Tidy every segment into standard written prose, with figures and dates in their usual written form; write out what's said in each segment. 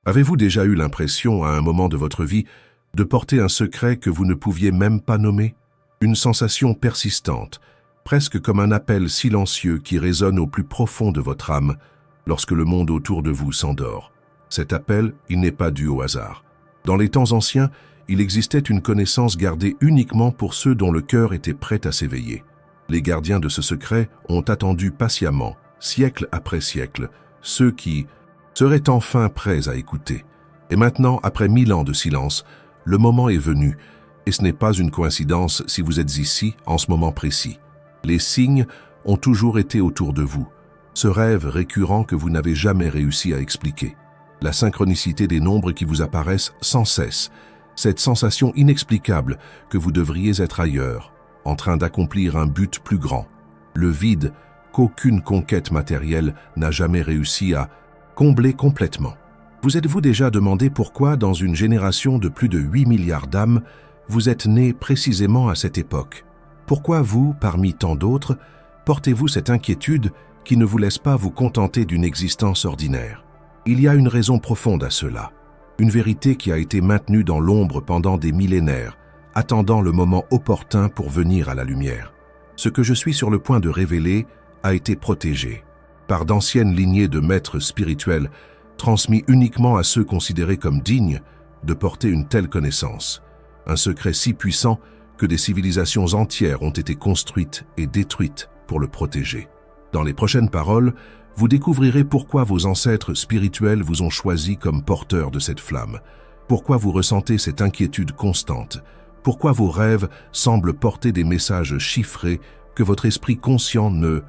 Avez-vous déjà eu l'impression, à un moment de votre vie, de porter un secret que vous ne pouviez même pas nommer? Une sensation persistante, presque comme un appel silencieux qui résonne au plus profond de votre âme lorsque le monde autour de vous s'endort. Cet appel, il n'est pas dû au hasard. Dans les temps anciens, il existait une connaissance gardée uniquement pour ceux dont le cœur était prêt à s'éveiller. Les gardiens de ce secret ont attendu patiemment, siècle après siècle, ceux qui seraient enfin prêts à écouter. Et maintenant, après 1000 ans de silence, le moment est venu, et ce n'est pas une coïncidence si vous êtes ici en ce moment précis. Les signes ont toujours été autour de vous, ce rêve récurrent que vous n'avez jamais réussi à expliquer. La synchronicité des nombres qui vous apparaissent sans cesse, cette sensation inexplicable que vous devriez être ailleurs, en train d'accomplir un but plus grand. Le vide qu'aucune conquête matérielle n'a jamais réussi à combler complètement. Vous êtes-vous déjà demandé pourquoi, dans une génération de plus de 8 milliards d'âmes, vous êtes né précisément à cette époque? Pourquoi vous, parmi tant d'autres, portez-vous cette inquiétude qui ne vous laisse pas vous contenter d'une existence ordinaire? Il y a une raison profonde à cela, une vérité qui a été maintenue dans l'ombre pendant des millénaires, attendant le moment opportun pour venir à la lumière. Ce que je suis sur le point de révéler a été protégé par d'anciennes lignées de maîtres spirituels, transmis uniquement à ceux considérés comme dignes de porter une telle connaissance. Un secret si puissant que des civilisations entières ont été construites et détruites pour le protéger. Dans les prochaines paroles, vous découvrirez pourquoi vos ancêtres spirituels vous ont choisi comme porteur de cette flamme, pourquoi vous ressentez cette inquiétude constante, pourquoi vos rêves semblent porter des messages chiffrés que votre esprit conscient ne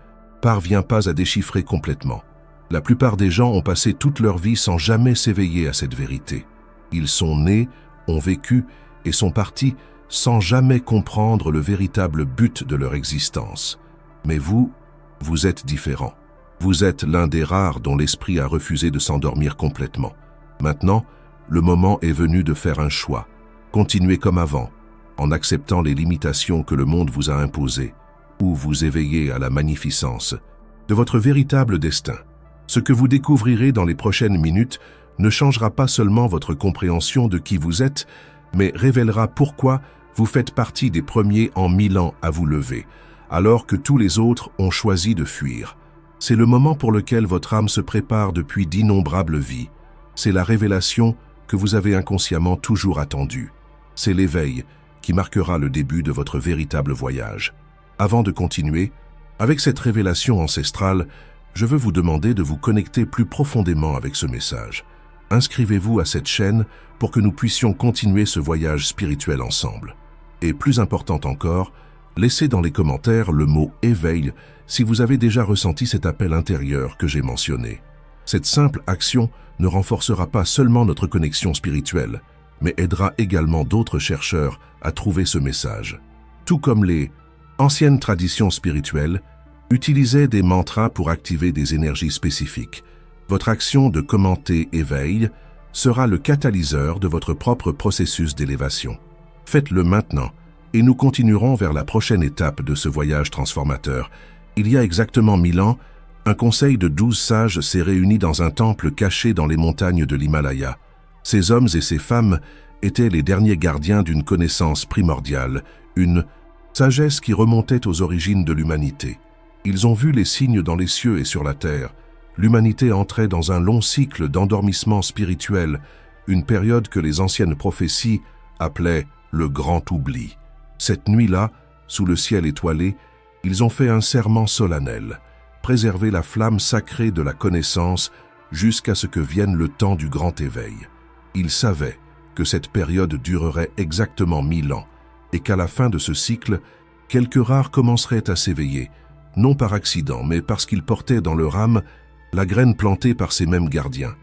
parvient pas à déchiffrer complètement. La plupart des gens ont passé toute leur vie sans jamais s'éveiller à cette vérité. Ils sont nés, ont vécu et sont partis sans jamais comprendre le véritable but de leur existence. Mais vous êtes différent. Vous êtes l'un des rares dont l'esprit a refusé de s'endormir complètement. Maintenant, le moment est venu de faire un choix. Continuez comme avant, en acceptant les limitations que le monde vous a imposées, ou vous éveillez à la magnificence de votre véritable destin. Ce que vous découvrirez dans les prochaines minutes ne changera pas seulement votre compréhension de qui vous êtes, mais révélera pourquoi vous faites partie des premiers en 1000 ans à vous lever, alors que tous les autres ont choisi de fuir. C'est le moment pour lequel votre âme se prépare depuis d'innombrables vies. C'est la révélation que vous avez inconsciemment toujours attendue. C'est l'éveil qui marquera le début de votre véritable voyage. Avant de continuer, avec cette révélation ancestrale, je veux vous demander de vous connecter plus profondément avec ce message. Inscrivez-vous à cette chaîne pour que nous puissions continuer ce voyage spirituel ensemble. Et plus important encore, laissez dans les commentaires le mot « éveil » si vous avez déjà ressenti cet appel intérieur que j'ai mentionné. Cette simple action ne renforcera pas seulement notre connexion spirituelle, mais aidera également d'autres chercheurs à trouver ce message. Tout comme les anciennes traditions spirituelles utilisaient des mantras pour activer des énergies spécifiques. Votre action de commenter « éveil » sera le catalyseur de votre propre processus d'élévation. Faites-le maintenant et nous continuerons vers la prochaine étape de ce voyage transformateur. Il y a exactement 1000 ans, un conseil de 12 sages s'est réuni dans un temple caché dans les montagnes de l'Himalaya. Ces hommes et ces femmes étaient les derniers gardiens d'une connaissance primordiale, une sagesse qui remontait aux origines de l'humanité. Ils ont vu les signes dans les cieux et sur la terre. L'humanité entrait dans un long cycle d'endormissement spirituel, une période que les anciennes prophéties appelaient le grand oubli. Cette nuit-là, sous le ciel étoilé, ils ont fait un serment solennel, préserver la flamme sacrée de la connaissance jusqu'à ce que vienne le temps du grand éveil. Ils savaient que cette période durerait exactement 1000 ans et qu'à la fin de ce cycle, quelques rares commenceraient à s'éveiller, non par accident, mais parce qu'ils portaient dans leur âme la graine plantée par ces mêmes gardiens.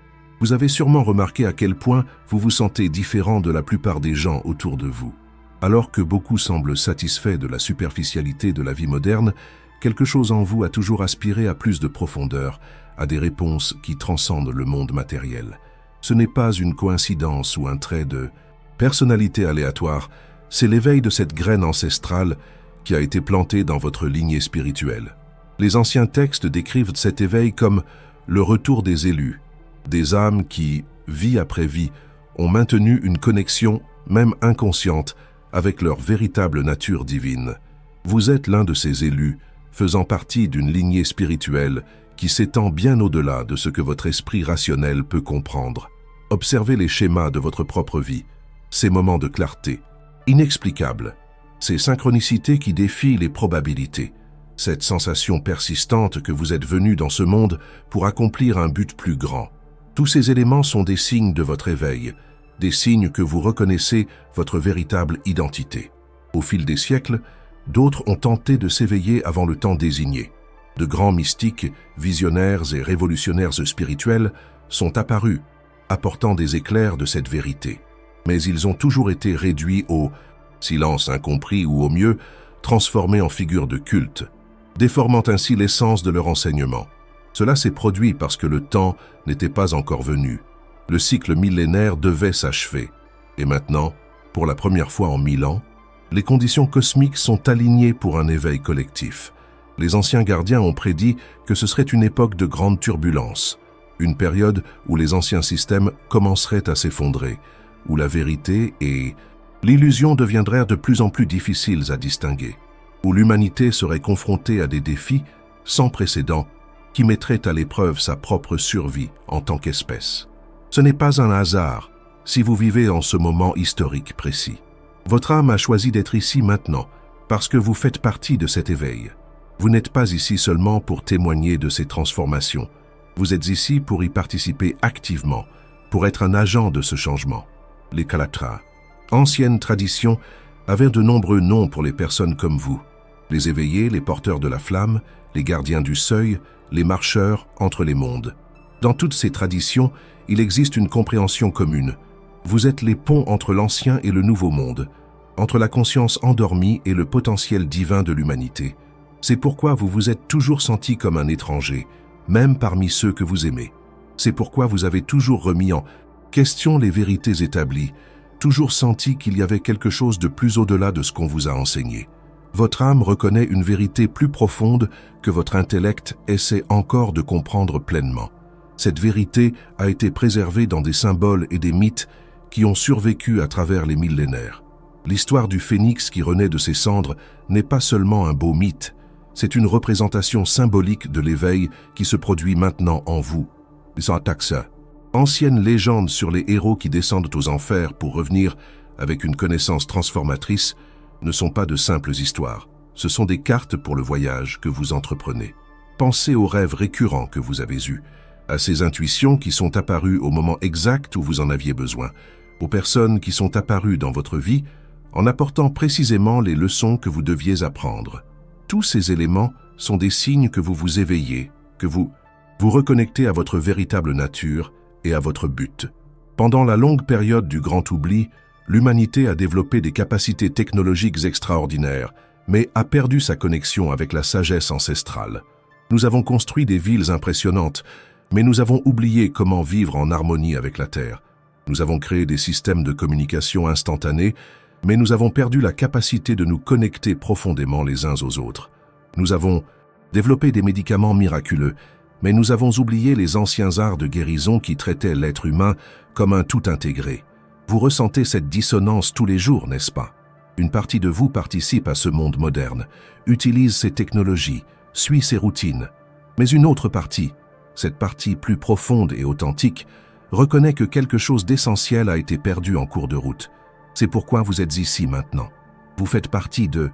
Vous avez sûrement remarqué à quel point vous vous sentez différent de la plupart des gens autour de vous. Alors que beaucoup semblent satisfaits de la superficialité de la vie moderne, quelque chose en vous a toujours aspiré à plus de profondeur, à des réponses qui transcendent le monde matériel. Ce n'est pas une coïncidence ou un trait de personnalité aléatoire, c'est l'éveil de cette graine ancestrale qui a été plantée dans votre lignée spirituelle. Les anciens textes décrivent cet éveil comme le retour des élus, des âmes qui vie après vie, ont maintenu une connexion, même inconsciente, avec leur véritable nature divine. Vous êtes l'un de ces élus, faisant partie d'une lignée spirituelle qui s'étend bien au-delà de ce que votre esprit rationnel peut comprendre. Observez les schémas de votre propre vie, ces moments de clarté, inexplicables, ces synchronicités qui défient les probabilités, cette sensation persistante que vous êtes venu dans ce monde pour accomplir un but plus grand. Tous ces éléments sont des signes de votre éveil, des signes que vous reconnaissez votre véritable identité. Au fil des siècles, d'autres ont tenté de s'éveiller avant le temps désigné. De grands mystiques, visionnaires et révolutionnaires spirituels sont apparus, apportant des éclairs de cette vérité. Mais ils ont toujours été réduits au silence incompris ou au mieux transformés en figures de culte, déformant ainsi l'essence de leur enseignement. Cela s'est produit parce que le temps n'était pas encore venu. Le cycle millénaire devait s'achever. Et maintenant, pour la première fois en 1000 ans, les conditions cosmiques sont alignées pour un éveil collectif. Les anciens gardiens ont prédit que ce serait une époque de grande turbulence, une période où les anciens systèmes commenceraient à s'effondrer, où la vérité et l'illusion deviendraient de plus en plus difficiles à distinguer, où l'humanité serait confrontée à des défis sans précédent qui mettraient à l'épreuve sa propre survie en tant qu'espèce. Ce n'est pas un hasard si vous vivez en ce moment historique précis. Votre âme a choisi d'être ici maintenant parce que vous faites partie de cet éveil. Vous n'êtes pas ici seulement pour témoigner de ces transformations. Vous êtes ici pour y participer activement, pour être un agent de ce changement. Les Kalatras, ancienne tradition, avaient de nombreux noms pour les personnes comme vous. Les éveillés, les porteurs de la flamme, les gardiens du seuil, les marcheurs entre les mondes. Dans toutes ces traditions, il existe une compréhension commune. Vous êtes les ponts entre l'ancien et le nouveau monde, entre la conscience endormie et le potentiel divin de l'humanité. C'est pourquoi vous vous êtes toujours senti comme un étranger, même parmi ceux que vous aimez. C'est pourquoi vous avez toujours remis en question les vérités établies, toujours senti qu'il y avait quelque chose de plus au-delà de ce qu'on vous a enseigné. Votre âme reconnaît une vérité plus profonde que votre intellect essaie encore de comprendre pleinement. Cette vérité a été préservée dans des symboles et des mythes qui ont survécu à travers les millénaires. L'histoire du phénix qui renaît de ses cendres n'est pas seulement un beau mythe, c'est une représentation symbolique de l'éveil qui se produit maintenant en vous. Les Ataxa, ancienne légende sur les héros qui descendent aux enfers pour revenir avec une connaissance transformatrice, ne sont pas de simples histoires. Ce sont des cartes pour le voyage que vous entreprenez. Pensez aux rêves récurrents que vous avez eus, à ces intuitions qui sont apparues au moment exact où vous en aviez besoin, aux personnes qui sont apparues dans votre vie en apportant précisément les leçons que vous deviez apprendre. Tous ces éléments sont des signes que vous vous éveillez, que vous reconnectez à votre véritable nature et à votre but. Pendant la longue période du grand oubli, l'humanité a développé des capacités technologiques extraordinaires, mais a perdu sa connexion avec la sagesse ancestrale. Nous avons construit des villes impressionnantes, mais nous avons oublié comment vivre en harmonie avec la Terre. Nous avons créé des systèmes de communication instantanés, mais nous avons perdu la capacité de nous connecter profondément les uns aux autres. Nous avons développé des médicaments miraculeux, mais nous avons oublié les anciens arts de guérison qui traitaient l'être humain comme un tout intégré. Vous ressentez cette dissonance tous les jours, n'est-ce pas? Une partie de vous participe à ce monde moderne, utilise ces technologies, suit ces routines. Mais une autre partie, cette partie plus profonde et authentique, reconnaît que quelque chose d'essentiel a été perdu en cours de route. C'est pourquoi vous êtes ici maintenant. Vous faites partie de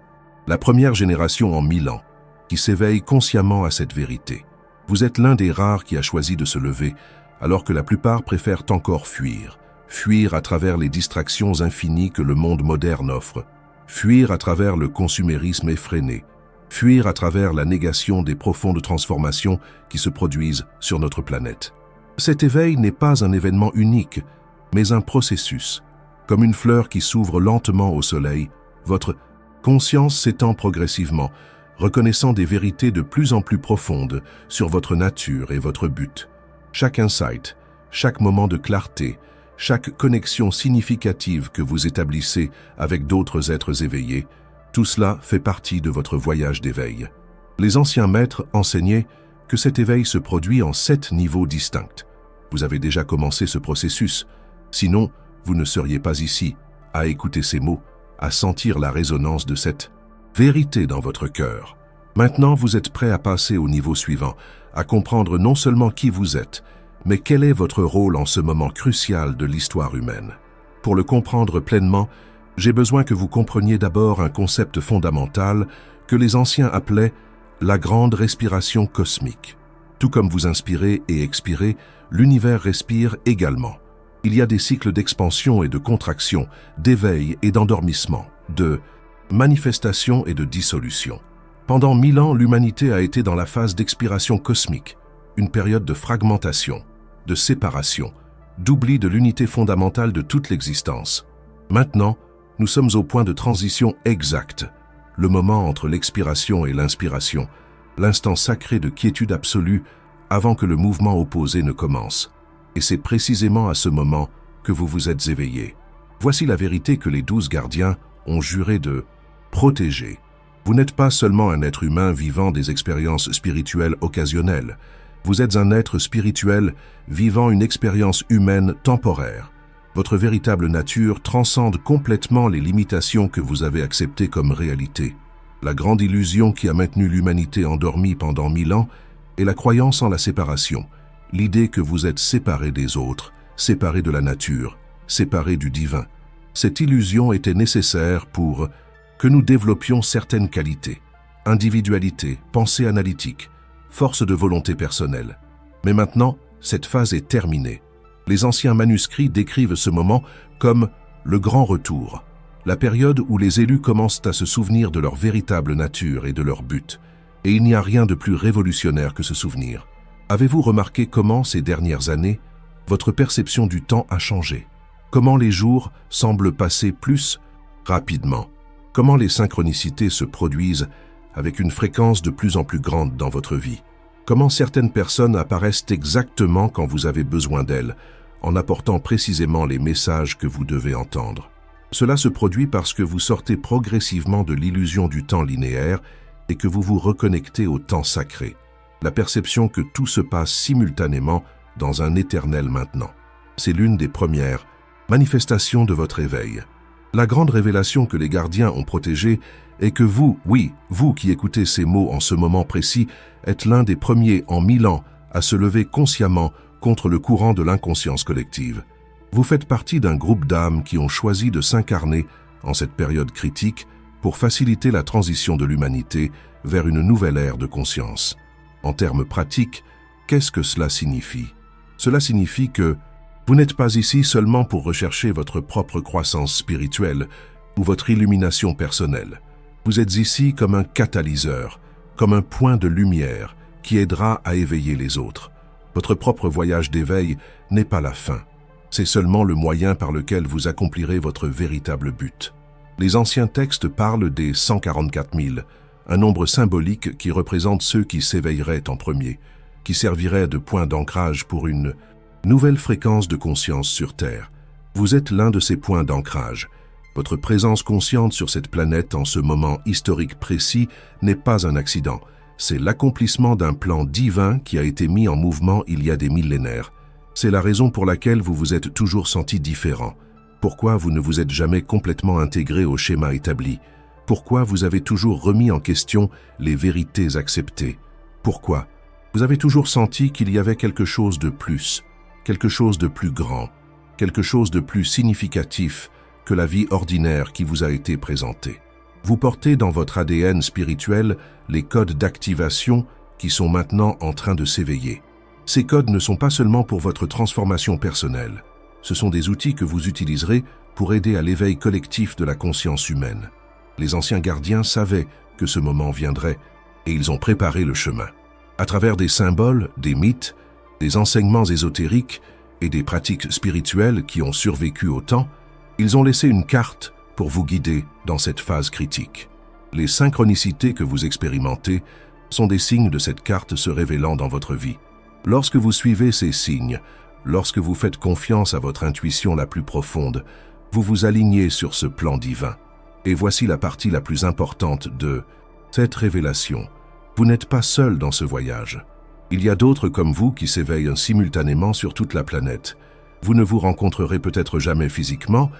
la première génération en 1000 ans, qui s'éveille consciemment à cette vérité. Vous êtes l'un des rares qui a choisi de se lever, alors que la plupart préfèrent encore fuir. Fuir à travers les distractions infinies que le monde moderne offre. Fuir à travers le consumérisme effréné. Fuir à travers la négation des profondes transformations qui se produisent sur notre planète. Cet éveil n'est pas un événement unique, mais un processus. Comme une fleur qui s'ouvre lentement au soleil, votre conscience s'étend progressivement, reconnaissant des vérités de plus en plus profondes sur votre nature et votre but. Chaque insight, chaque moment de clarté, chaque connexion significative que vous établissez avec d'autres êtres éveillés, tout cela fait partie de votre voyage d'éveil. Les anciens maîtres enseignaient que cet éveil se produit en 7 niveaux distincts. Vous avez déjà commencé ce processus. Sinon, vous ne seriez pas ici, à écouter ces mots, à sentir la résonance de cette vérité dans votre cœur. Maintenant, vous êtes prêt à passer au niveau suivant, à comprendre non seulement qui vous êtes, mais quel est votre rôle en ce moment crucial de l'histoire humaine. Pour le comprendre pleinement, j'ai besoin que vous compreniez d'abord un concept fondamental que les anciens appelaient la grande respiration cosmique. Tout comme vous inspirez et expirez, l'univers respire également. Il y a des cycles d'expansion et de contraction, d'éveil et d'endormissement, de manifestation et de dissolution. Pendant 1000 ans, l'humanité a été dans la phase d'expiration cosmique, une période de fragmentation, de séparation, d'oubli de l'unité fondamentale de toute l'existence. Maintenant, nous sommes au point de transition exact, le moment entre l'expiration et l'inspiration, l'instant sacré de quiétude absolue avant que le mouvement opposé ne commence. Et c'est précisément à ce moment que vous vous êtes éveillé. Voici la vérité que les 12 gardiens ont juré de protéger. Vous n'êtes pas seulement un être humain vivant des expériences spirituelles occasionnelles. Vous êtes un être spirituel vivant une expérience humaine temporaire. Votre véritable nature transcende complètement les limitations que vous avez acceptées comme réalité. La grande illusion qui a maintenu l'humanité endormie pendant 1000 ans est la croyance en la séparation, l'idée que vous êtes séparé des autres, séparé de la nature, séparé du divin. Cette illusion était nécessaire pour que nous développions certaines qualités, individualité, pensée analytique, force de volonté personnelle. Mais maintenant, cette phase est terminée. Les anciens manuscrits décrivent ce moment comme le grand retour, la période où les élus commencent à se souvenir de leur véritable nature et de leur but. Et il n'y a rien de plus révolutionnaire que ce souvenir. Avez-vous remarqué comment, ces dernières années, votre perception du temps a changé? Comment les jours semblent passer plus rapidement? Comment les synchronicités se produisent avec une fréquence de plus en plus grande dans votre vie? Comment certaines personnes apparaissent exactement quand vous avez besoin d'elles, en apportant précisément les messages que vous devez entendre? Cela se produit parce que vous sortez progressivement de l'illusion du temps linéaire et que vous vous reconnectez au temps sacré, la perception que tout se passe simultanément dans un éternel maintenant. C'est l'une des premières manifestations de votre éveil. La grande révélation que les gardiens ont protégée est que vous, oui, vous qui écoutez ces mots en ce moment précis, êtes l'un des premiers en 1000 ans à se lever consciemment contre le courant de l'inconscience collective. Vous faites partie d'un groupe d'âmes qui ont choisi de s'incarner en cette période critique pour faciliter la transition de l'humanité vers une nouvelle ère de conscience. En termes pratiques, qu'est-ce que cela signifie? Cela signifie que vous n'êtes pas ici seulement pour rechercher votre propre croissance spirituelle ou votre illumination personnelle. Vous êtes ici comme un catalyseur, comme un point de lumière qui aidera à éveiller les autres. Votre propre voyage d'éveil n'est pas la fin. C'est seulement le moyen par lequel vous accomplirez votre véritable but. Les anciens textes parlent des 144 000, un nombre symbolique qui représente ceux qui s'éveilleraient en premier, qui servirait de point d'ancrage pour une nouvelle fréquence de conscience sur Terre. Vous êtes l'un de ces points d'ancrage. Votre présence consciente sur cette planète en ce moment historique précis n'est pas un accident. C'est l'accomplissement d'un plan divin qui a été mis en mouvement il y a des millénaires. C'est la raison pour laquelle vous vous êtes toujours senti différent. Pourquoi vous ne vous êtes jamais complètement intégré au schéma établi? Pourquoi vous avez toujours remis en question les vérités acceptées? Pourquoi vous avez toujours senti qu'il y avait quelque chose de plus, quelque chose de plus grand, quelque chose de plus significatif que la vie ordinaire qui vous a été présentée? Vous portez dans votre ADN spirituel les codes d'activation qui sont maintenant en train de s'éveiller. Ces codes ne sont pas seulement pour votre transformation personnelle. Ce sont des outils que vous utiliserez pour aider à l'éveil collectif de la conscience humaine. Les anciens gardiens savaient que ce moment viendrait et ils ont préparé le chemin. À travers des symboles, des mythes, des enseignements ésotériques et des pratiques spirituelles qui ont survécu au temps, ils ont laissé une carte pour vous guider dans cette phase critique. Les synchronicités que vous expérimentez sont des signes de cette carte se révélant dans votre vie. Lorsque vous suivez ces signes, lorsque vous faites confiance à votre intuition la plus profonde, vous vous alignez sur ce plan divin. Et voici la partie la plus importante de cette révélation. Vous n'êtes pas seul dans ce voyage. Il y a d'autres comme vous qui s'éveillent simultanément sur toute la planète. Vous ne vous rencontrerez peut-être jamais physiquement,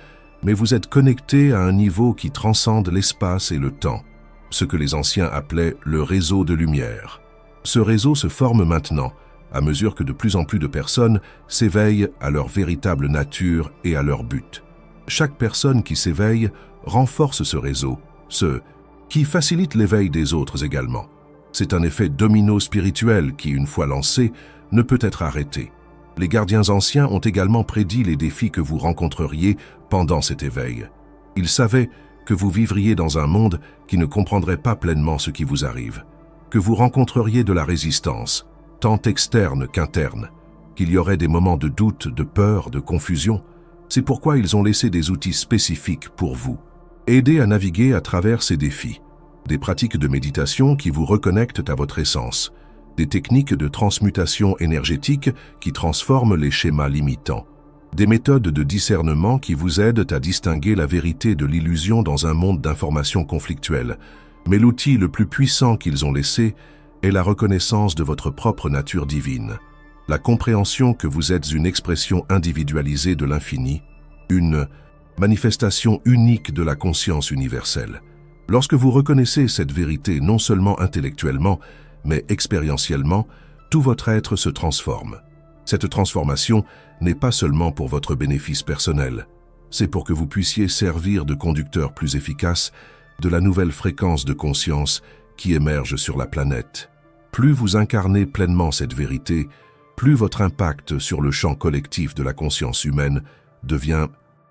mais vous êtes connectés à un niveau qui transcende l'espace et le temps, ce que les anciens appelaient le réseau de lumière. Ce réseau se forme maintenant, à mesure que de plus en plus de personnes s'éveillent à leur véritable nature et à leur but. Chaque personne qui s'éveille renforce ce réseau, ce qui facilite l'éveil des autres également. C'est un effet domino spirituel qui, une fois lancé, ne peut être arrêté. Les gardiens anciens ont également prédit les défis que vous rencontreriez pendant cet éveil. Ils savaient que vous vivriez dans un monde qui ne comprendrait pas pleinement ce qui vous arrive, que vous rencontreriez de la résistance, tant externe qu'interne, qu'il y aurait des moments de doute, de peur, de confusion. C'est pourquoi ils ont laissé des outils spécifiques pour vous. Aider à naviguer à travers ces défis. Des pratiques de méditation qui vous reconnectent à votre essence. Des techniques de transmutation énergétique qui transforment les schémas limitants. Des méthodes de discernement qui vous aident à distinguer la vérité de l'illusion dans un monde d'informations conflictuelles. Mais l'outil le plus puissant qu'ils ont laissé est la reconnaissance de votre propre nature divine. La compréhension que vous êtes une expression individualisée de l'infini, une manifestation unique de la conscience universelle. Lorsque vous reconnaissez cette vérité non seulement intellectuellement, mais expérientiellement, tout votre être se transforme. Cette transformation n'est pas seulement pour votre bénéfice personnel, c'est pour que vous puissiez servir de conducteur plus efficace de la nouvelle fréquence de conscience qui émerge sur la planète. Plus vous incarnez pleinement cette vérité, plus votre impact sur le champ collectif de la conscience humaine devient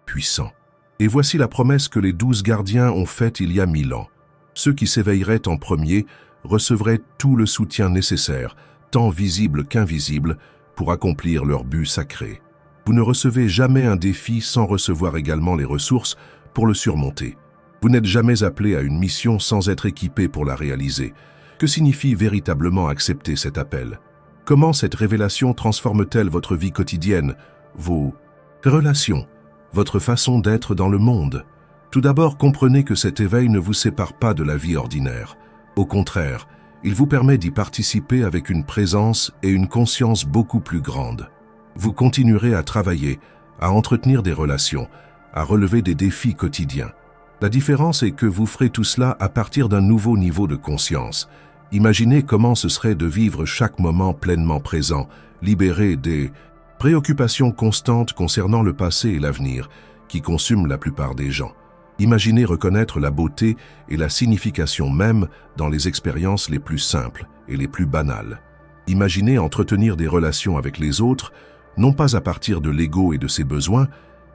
puissant. Et voici la promesse que les 12 gardiens ont faite il y a 1000 ans. Ceux qui s'éveilleraient en premier recevraient tout le soutien nécessaire, tant visible qu'invisible, pour accomplir leur but sacré. Vous ne recevez jamais un défi sans recevoir également les ressources pour le surmonter. Vous n'êtes jamais appelé à une mission sans être équipé pour la réaliser. Que signifie véritablement accepter cet appel? Comment cette révélation transforme-t-elle votre vie quotidienne, vos relations, votre façon d'être dans le monde? Tout d'abord, comprenez que cet éveil ne vous sépare pas de la vie ordinaire. Au contraire, il vous permet d'y participer avec une présence et une conscience beaucoup plus grandes. Vous continuerez à travailler, à entretenir des relations, à relever des défis quotidiens. La différence est que vous ferez tout cela à partir d'un nouveau niveau de conscience. Imaginez comment ce serait de vivre chaque moment pleinement présent, libéré des préoccupations constantes concernant le passé et l'avenir, qui consument la plupart des gens. Imaginez reconnaître la beauté et la signification même dans les expériences les plus simples et les plus banales. Imaginez entretenir des relations avec les autres, non pas à partir de l'ego et de ses besoins,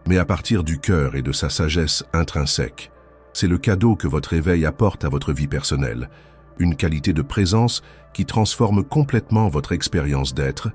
mais à partir du cœur et de sa sagesse intrinsèque. C'est le cadeau que votre éveil apporte à votre vie personnelle, une qualité de présence qui transforme complètement votre expérience d'être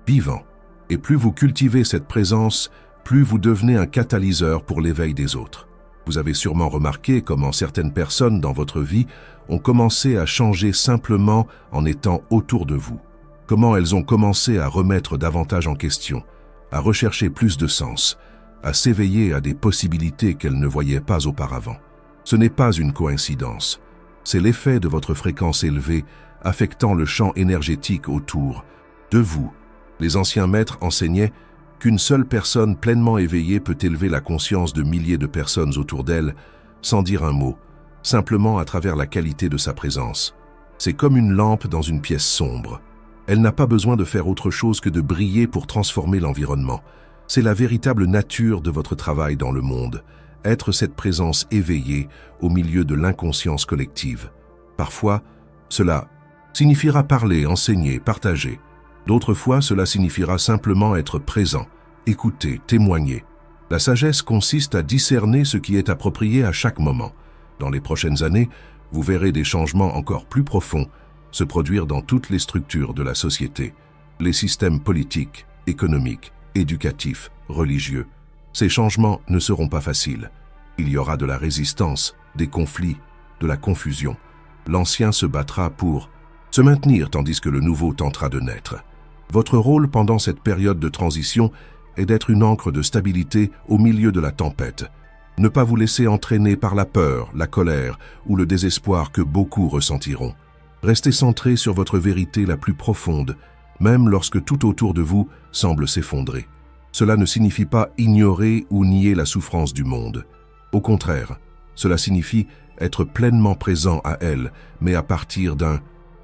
vivant. Et plus vous cultivez cette présence, plus vous devenez un catalyseur pour l'éveil des autres. Vous avez sûrement remarqué comment certaines personnes dans votre vie ont commencé à changer simplement en étant autour de vous. Comment elles ont commencé à remettre davantage en question, à rechercher plus de sens, à s'éveiller à des possibilités qu'elles ne voyaient pas auparavant. Ce n'est pas une coïncidence. C'est l'effet de votre fréquence élevée affectant le champ énergétique autour de vous. Les anciens maîtres enseignaient qu'une seule personne pleinement éveillée peut élever la conscience de milliers de personnes autour d'elle sans dire un mot, simplement à travers la qualité de sa présence. C'est comme une lampe dans une pièce sombre. Elle n'a pas besoin de faire autre chose que de briller pour transformer l'environnement. C'est la véritable nature de votre travail dans le monde, être cette présence éveillée au milieu de l'inconscience collective. Parfois, cela signifiera parler, enseigner, partager. D'autres fois, cela signifiera simplement être présent, écouter, témoigner. La sagesse consiste à discerner ce qui est approprié à chaque moment. Dans les prochaines années, vous verrez des changements encore plus profonds se produire dans toutes les structures de la société, les systèmes politiques, économiques, éducatifs, religieux. Ces changements ne seront pas faciles. Il y aura de la résistance, des conflits, de la confusion. L'ancien se battra pour se maintenir tandis que le nouveau tentera de naître. Votre rôle pendant cette période de transition est d'être une ancre de stabilité au milieu de la tempête. Ne pas vous laisser entraîner par la peur, la colère ou le désespoir que beaucoup ressentiront. Restez centré sur votre vérité la plus profonde même lorsque tout autour de vous semble s'effondrer. Cela ne signifie pas ignorer ou nier la souffrance du monde. Au contraire, cela signifie être pleinement présent à elle, mais à partir d'un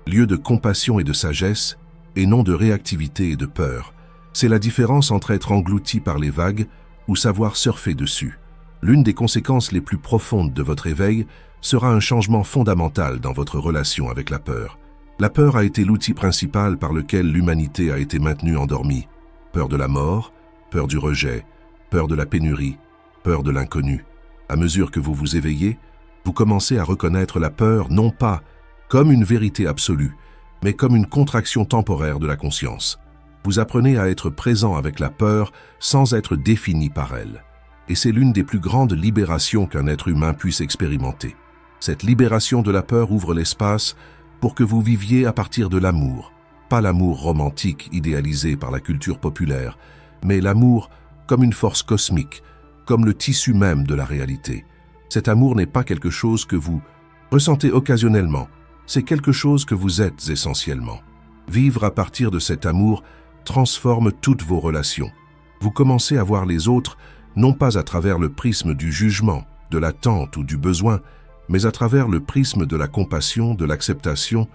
lieu de compassion et de sagesse, et non de réactivité et de peur. C'est la différence entre être englouti par les vagues ou savoir surfer dessus. L'une des conséquences les plus profondes de votre éveil sera un changement fondamental dans votre relation avec la peur. La peur a été l'outil principal par lequel l'humanité a été maintenue endormie. Peur de la mort, peur du rejet, peur de la pénurie, peur de l'inconnu. À mesure que vous vous éveillez, vous commencez à reconnaître la peur non pas comme une vérité absolue, mais comme une contraction temporaire de la conscience. Vous apprenez à être présent avec la peur sans être défini par elle. Et c'est l'une des plus grandes libérations qu'un être humain puisse expérimenter. Cette libération de la peur ouvre l'espace pour que vous viviez à partir de l'amour, pas l'amour romantique idéalisé par la culture populaire, mais l'amour comme une force cosmique, comme le tissu même de la réalité. Cet amour n'est pas quelque chose que vous ressentez occasionnellement, c'est quelque chose que vous êtes essentiellement. Vivre à partir de cet amour transforme toutes vos relations. Vous commencez à voir les autres non pas à travers le prisme du jugement, de l'attente ou du besoin, mais à travers le prisme de la compassion, de l'acceptation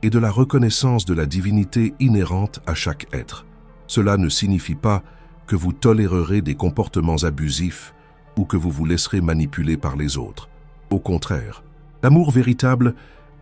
et de la reconnaissance de la divinité inhérente à chaque être. Cela ne signifie pas que vous tolérerez des comportements abusifs ou que vous vous laisserez manipuler par les autres. Au contraire, l'amour véritable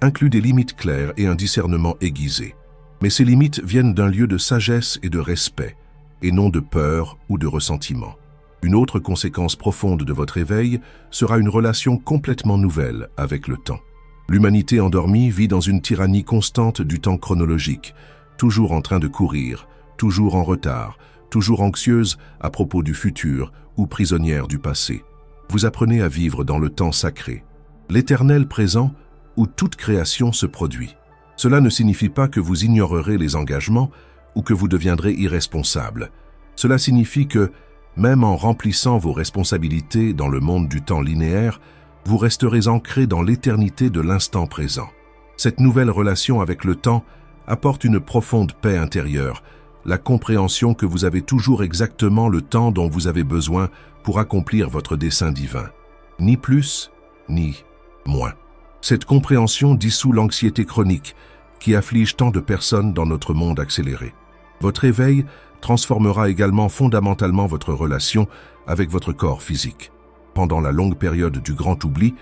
inclut des limites claires et un discernement aiguisé. Mais ces limites viennent d'un lieu de sagesse et de respect, et non de peur ou de ressentiment. Une autre conséquence profonde de votre éveil sera une relation complètement nouvelle avec le temps. L'humanité endormie vit dans une tyrannie constante du temps chronologique, toujours en train de courir, toujours en retard, toujours anxieuse à propos du futur ou prisonnière du passé. Vous apprenez à vivre dans le temps sacré, l'éternel présent où toute création se produit. Cela ne signifie pas que vous ignorerez les engagements ou que vous deviendrez irresponsable. Cela signifie que, même en remplissant vos responsabilités dans le monde du temps linéaire, vous resterez ancré dans l'éternité de l'instant présent. Cette nouvelle relation avec le temps apporte une profonde paix intérieure, la compréhension que vous avez toujours exactement le temps dont vous avez besoin pour accomplir votre dessein divin. Ni plus, ni moins. Cette compréhension dissout l'anxiété chronique qui afflige tant de personnes dans notre monde accéléré. Votre éveil transformera également fondamentalement votre relation avec votre corps physique. Pendant la longue période du grand oubli,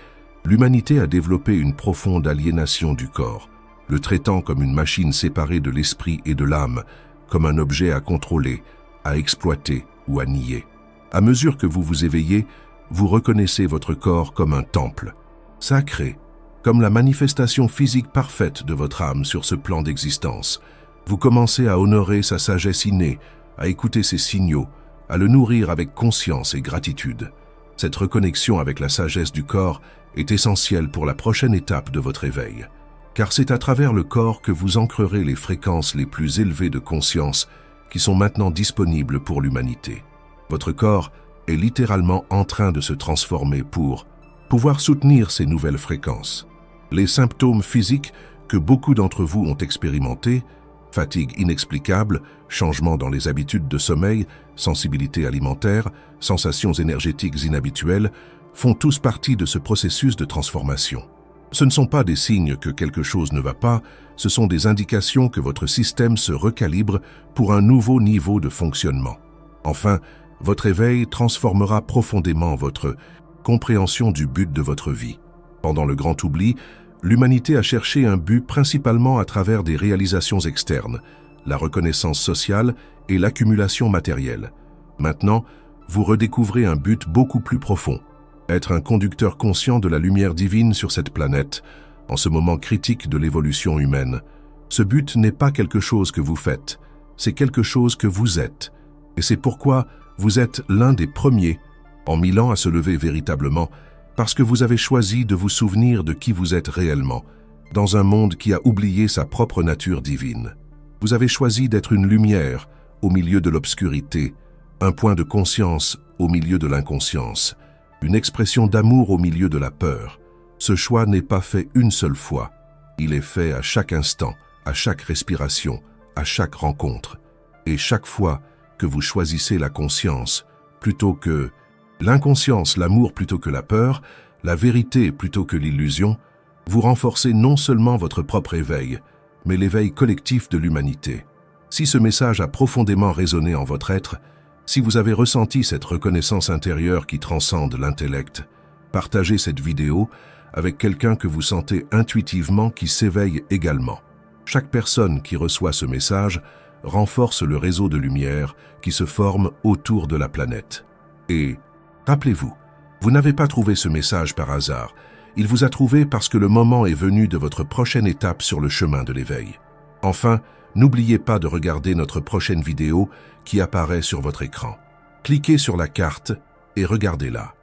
l'humanité a développé une profonde aliénation du corps, le traitant comme une machine séparée de l'esprit et de l'âme, comme un objet à contrôler, à exploiter ou à nier. À mesure que vous vous éveillez, vous reconnaissez votre corps comme un temple, sacré, comme la manifestation physique parfaite de votre âme sur ce plan d'existence. Vous commencez à honorer sa sagesse innée, à écouter ses signaux, à le nourrir avec conscience et gratitude. Cette reconnexion avec la sagesse du corps est essentielle pour la prochaine étape de votre éveil, car c'est à travers le corps que vous ancrerez les fréquences les plus élevées de conscience qui sont maintenant disponibles pour l'humanité. Votre corps est littéralement en train de se transformer pour pouvoir soutenir ces nouvelles fréquences. Les symptômes physiques que beaucoup d'entre vous ont expérimentés, fatigue inexplicable, changement dans les habitudes de sommeil, sensibilité alimentaire, sensations énergétiques inhabituelles, font tous partie de ce processus de transformation. Ce ne sont pas des signes que quelque chose ne va pas, ce sont des indications que votre système se recalibre pour un nouveau niveau de fonctionnement. Enfin, votre éveil transformera profondément votre compréhension du but de votre vie. Pendant le grand oubli, l'humanité a cherché un but principalement à travers des réalisations externes, la reconnaissance sociale et l'accumulation matérielle. Maintenant, vous redécouvrez un but beaucoup plus profond, être un conducteur conscient de la lumière divine sur cette planète, en ce moment critique de l'évolution humaine. Ce but n'est pas quelque chose que vous faites, c'est quelque chose que vous êtes. Et c'est pourquoi vous êtes l'un des premiers, en 1000 ans, à se lever véritablement, parce que vous avez choisi de vous souvenir de qui vous êtes réellement, dans un monde qui a oublié sa propre nature divine. Vous avez choisi d'être une lumière au milieu de l'obscurité, un point de conscience au milieu de l'inconscience, une expression d'amour au milieu de la peur. Ce choix n'est pas fait une seule fois, il est fait à chaque instant, à chaque respiration, à chaque rencontre. Et chaque fois que vous choisissez la conscience plutôt que l'inconscience, l'amour plutôt que la peur, la vérité plutôt que l'illusion, vous renforcez non seulement votre propre éveil, mais l'éveil collectif de l'humanité. Si ce message a profondément résonné en votre être, si vous avez ressenti cette reconnaissance intérieure qui transcende l'intellect, partagez cette vidéo avec quelqu'un que vous sentez intuitivement qui s'éveille également. Chaque personne qui reçoit ce message renforce le réseau de lumière qui se forme autour de la planète. Et rappelez-vous, vous n'avez pas trouvé ce message par hasard. Il vous a trouvé parce que le moment est venu de votre prochaine étape sur le chemin de l'éveil. Enfin, n'oubliez pas de regarder notre prochaine vidéo qui apparaît sur votre écran. Cliquez sur la carte et regardez-la.